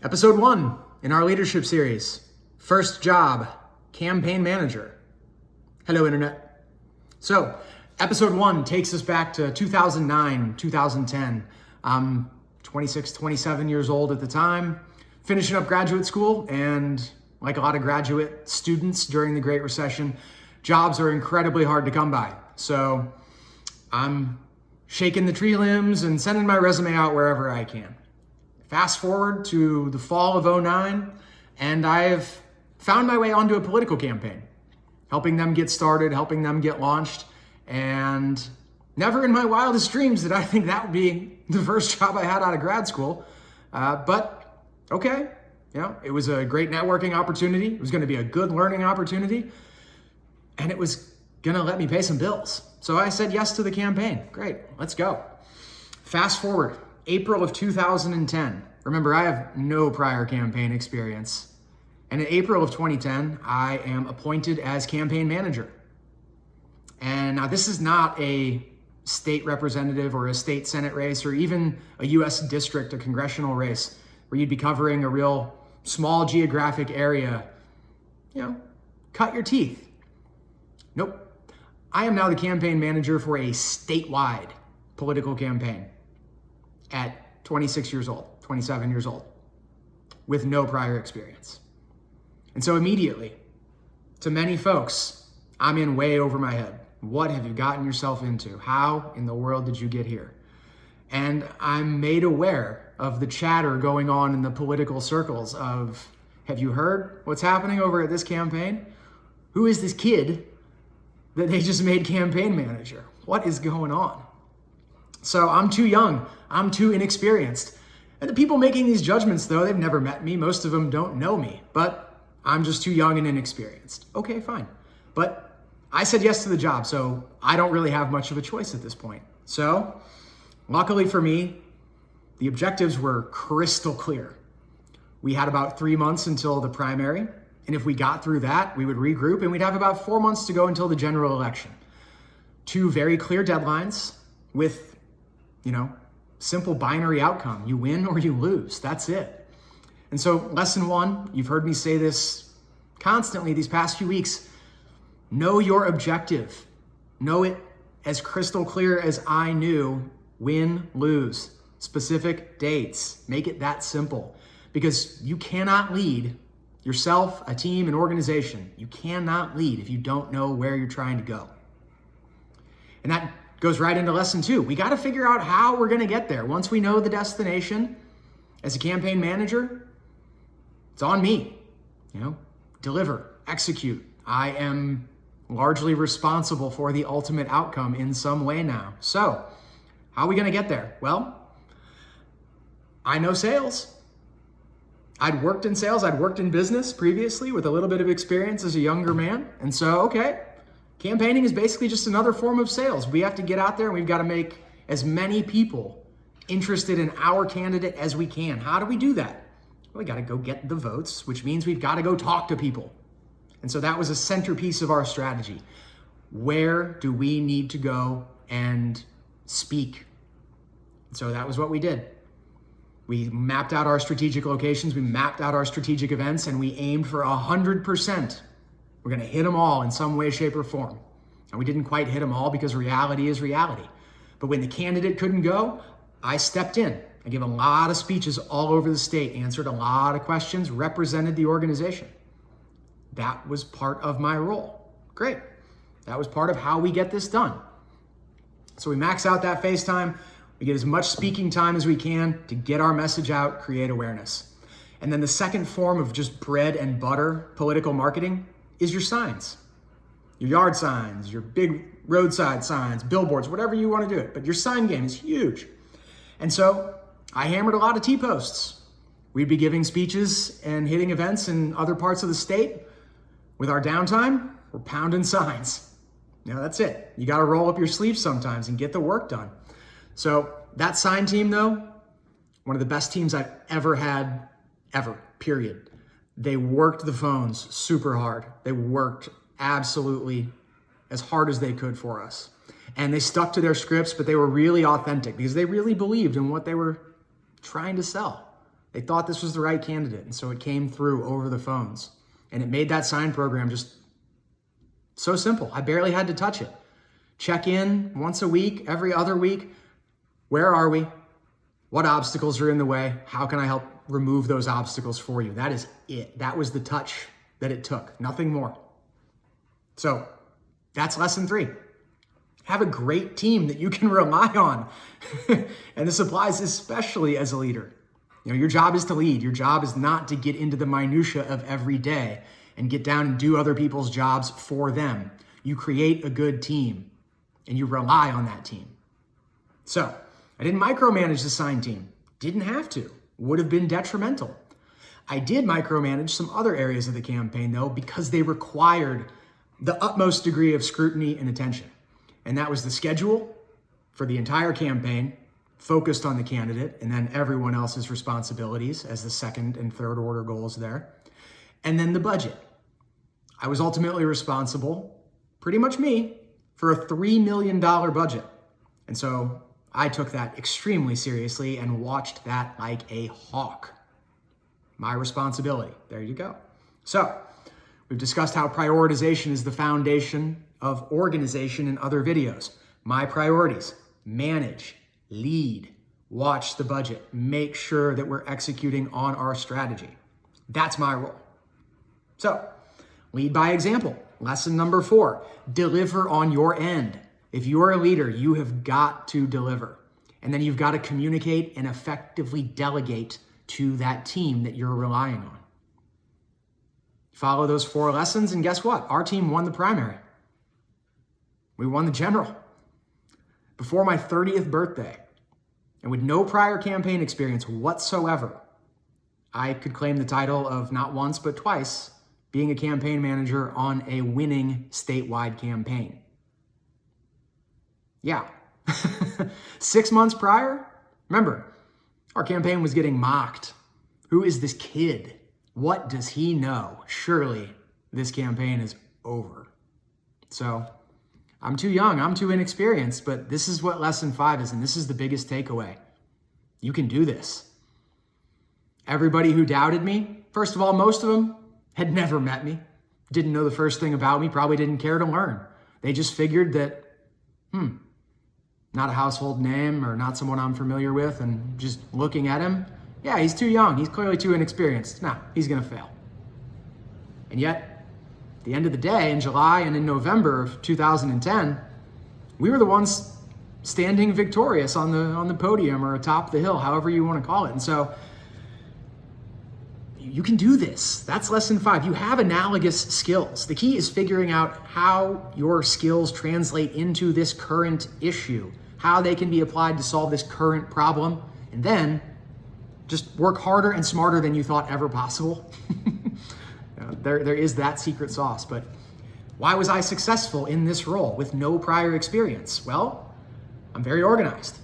Episode 1 in our leadership series, First Job, Campaign Manager. Hello, Internet. So, episode 1 takes us back to 2009, 2010. I'm 26, 27 years old at the time, finishing up graduate school, and like a lot of graduate students during the Great Recession, jobs are incredibly hard to come by. So, I'm shaking the tree limbs and sending my resume out wherever I can. Fast forward to the fall of 2009, and I've found my way onto a political campaign, helping them get started, helping them get launched, and never in my wildest dreams did I think that would be the first job I had out of grad school. But okay, it was a great networking opportunity. It was going to be a good learning opportunity, and it was going to let me pay some bills. So I said yes to the campaign. Great, let's go. Fast forward. April of 2010. Remember, I have no prior campaign experience. And in April of 2010, I am appointed as campaign manager. And now this is not a state representative or a state Senate race or even a U.S. district, a congressional race where you'd be covering a real small geographic area. Cut your teeth. Nope. I am now the campaign manager for a statewide political campaign. At 26 years old, 27 years old, with no prior experience. And so immediately, to many folks, I'm in way over my head. What have you gotten yourself into? How in the world did you get here? And I'm made aware of the chatter going on in the political circles of, have you heard what's happening over at this campaign? Who is this kid that they just made campaign manager? What is going on? So I'm too young, I'm too inexperienced. And the people making these judgments, though, they've never met me. Most of them don't know me, but I'm just too young and inexperienced. Okay, fine. But I said yes to the job, so I don't really have much of a choice at this point. So luckily for me, the objectives were crystal clear. We had about 3 months until the primary. And if we got through that, we would regroup and we'd have about 4 months to go until the general election. 2 very clear deadlines with simple binary outcome. You win or you lose. That's it. And so lesson 1, you've heard me say this constantly these past few weeks. Know your objective. Know it as crystal clear as I knew. Win, lose. Specific dates. Make it that simple. Because you cannot lead yourself, a team, an organization. You cannot lead if you don't know where you're trying to go. And that goes right into lesson 2. We got to figure out how we're going to get there. Once we know the destination, as a campaign manager, it's on me. Deliver, execute. I am largely responsible for the ultimate outcome in some way now. So, how are we going to get there? Well, I know sales. I'd worked in sales. I'd worked in business previously with a little bit of experience as a younger man. And so, okay. Campaigning is basically just another form of sales. We have to get out there and we've got to make as many people interested in our candidate as we can. How do we do that? Well, we got to go get the votes, which means we've got to go talk to people. And so that was a centerpiece of our strategy. Where do we need to go and speak? So that was what we did. We mapped out our strategic locations, we mapped out our strategic events, and we aimed for 100%. We're going to hit them all in some way, shape, or form. And we didn't quite hit them all because reality is reality. But when the candidate couldn't go, I stepped in. I gave a lot of speeches all over the state, answered a lot of questions, represented the organization. That was part of my role. Great. That was part of how we get this done. So we max out that face time. We get as much speaking time as we can to get our message out, create awareness. And then the second form of just bread and butter political marketing is your signs, your yard signs, your big roadside signs, billboards, whatever you want to do it. But your sign game is huge. And so I hammered a lot of T-posts. We'd be giving speeches and hitting events in other parts of the state. With our downtime, we're pounding signs. That's it. You got to roll up your sleeves sometimes and get the work done. So that sign team, though, one of the best teams I've ever had, ever, period. They worked the phones super hard. They worked absolutely as hard as they could for us. And they stuck to their scripts, but they were really authentic because they really believed in what they were trying to sell. They thought this was the right candidate, and so it came through over the phones. And it made that sign program just so simple. I barely had to touch it. Check in once a week, every other week. Where are we? What obstacles are in the way? How can I help remove those obstacles for you? That is it. That was the touch that it took, nothing more. So that's lesson 3. Have a great team that you can rely on. And this applies especially as a leader. Your job is to lead. Your job is not to get into the minutia of every day and get down and do other people's jobs for them. You create a good team and you rely on that team. So I didn't micromanage the sign team. Didn't have to. Would have been detrimental. I did micromanage some other areas of the campaign though, because they required the utmost degree of scrutiny and attention. And that was the schedule for the entire campaign, focused on the candidate, and then everyone else's responsibilities as the second and third order goals there. And then the budget. I was ultimately responsible, pretty much me, for a $3 million budget. And so I took that extremely seriously and watched that like a hawk. My responsibility. There you go. So we've discussed how prioritization is the foundation of organization in other videos. My priorities: manage, lead, watch the budget, make sure that we're executing on our strategy. That's my role. So, lead by example. Lesson number 4, deliver on your end. If you're a leader, you have got to deliver. And then you've got to communicate and effectively delegate to that team that you're relying on. Follow those 4 lessons, and guess what? Our team won the primary. We won the general. Before my 30th birthday, and with no prior campaign experience whatsoever, I could claim the title of not once but twice being a campaign manager on a winning statewide campaign. Yeah. 6 months prior, remember, our campaign was getting mocked. Who is this kid? What does he know? Surely this campaign is over. So I'm too young, I'm too inexperienced, but this is what lesson 5 is, and this is the biggest takeaway. You can do this. Everybody who doubted me, first of all, most of them had never met me, didn't know the first thing about me, probably didn't care to learn. They just figured that, not a household name or not someone I'm familiar with, and just looking at him, yeah, he's too young, he's clearly too inexperienced. Nah, he's gonna fail. And yet, at the end of the day, in July and in November of 2010, we were the ones standing victorious on the podium or atop the hill, however you want to call it. And so you can do this. That's lesson 5. You have analogous skills. The key is figuring out how your skills translate into this current issue, how they can be applied to solve this current problem, and then just work harder and smarter than you thought ever possible. There is that secret sauce. But why was I successful in this role with no prior experience? Well, I'm very organized,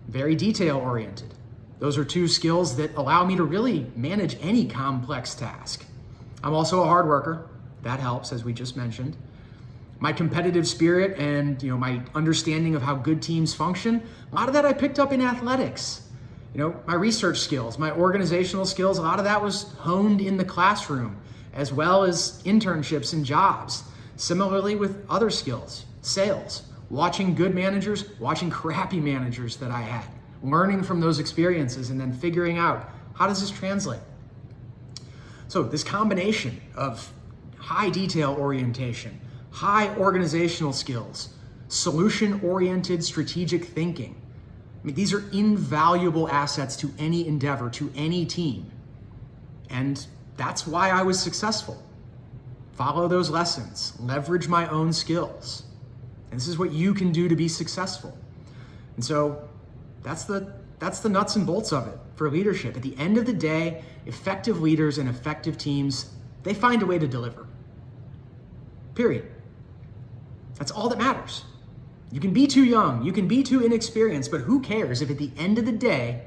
very detail-oriented. Those are 2 skills that allow me to really manage any complex task. I'm also a hard worker. That helps, as we just mentioned. My competitive spirit and my understanding of how good teams function, a lot of that I picked up in athletics. My research skills, my organizational skills, a lot of that was honed in the classroom, as well as internships and jobs. Similarly with other skills, sales, watching good managers, watching crappy managers that I had, learning from those experiences and then figuring out, how does this translate? So this combination of high detail orientation, high organizational skills, solution-oriented strategic thinking, these are invaluable assets to any endeavor, to any team. And that's why I was successful. Follow those lessons, leverage my own skills. And this is what you can do to be successful. And so that's the nuts and bolts of it for leadership. At the end of the day, effective leaders and effective teams, they find a way to deliver. Period. That's all that matters. You can be too young, you can be too inexperienced, but who cares if at the end of the day,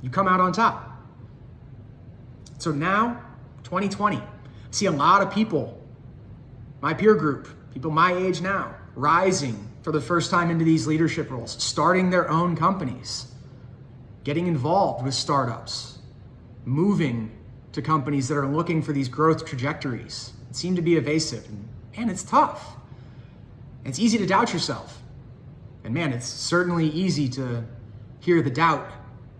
you come out on top? So now, 2020, I see a lot of people, my peer group, people my age now, rising for the first time into these leadership roles, starting their own companies, getting involved with startups, moving to companies that are looking for these growth trajectories. It seemed to be evasive. And man, it's tough. It's easy to doubt yourself. And man, it's certainly easy to hear the doubt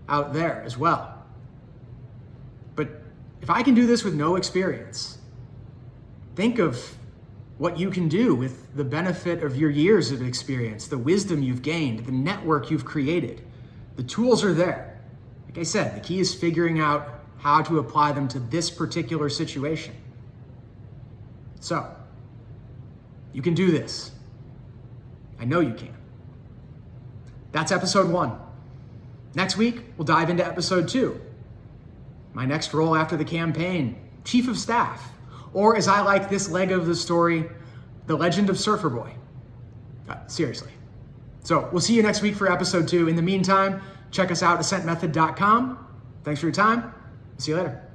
out there as well. But if I can do this with no experience, think of what you can do with the benefit of your years of experience, the wisdom you've gained, the network you've created. The tools are there. Like I said, the key is figuring out how to apply them to this particular situation. So, you can do this. I know you can. That's episode 1. Next week, we'll dive into episode 2. My next role after the campaign, Chief of Staff, or as I like this leg of the story, The Legend of Surfer Boy. Seriously. So we'll see you next week for episode 2. In the meantime, check us out at ascentmethod.com. Thanks for your time. See you later.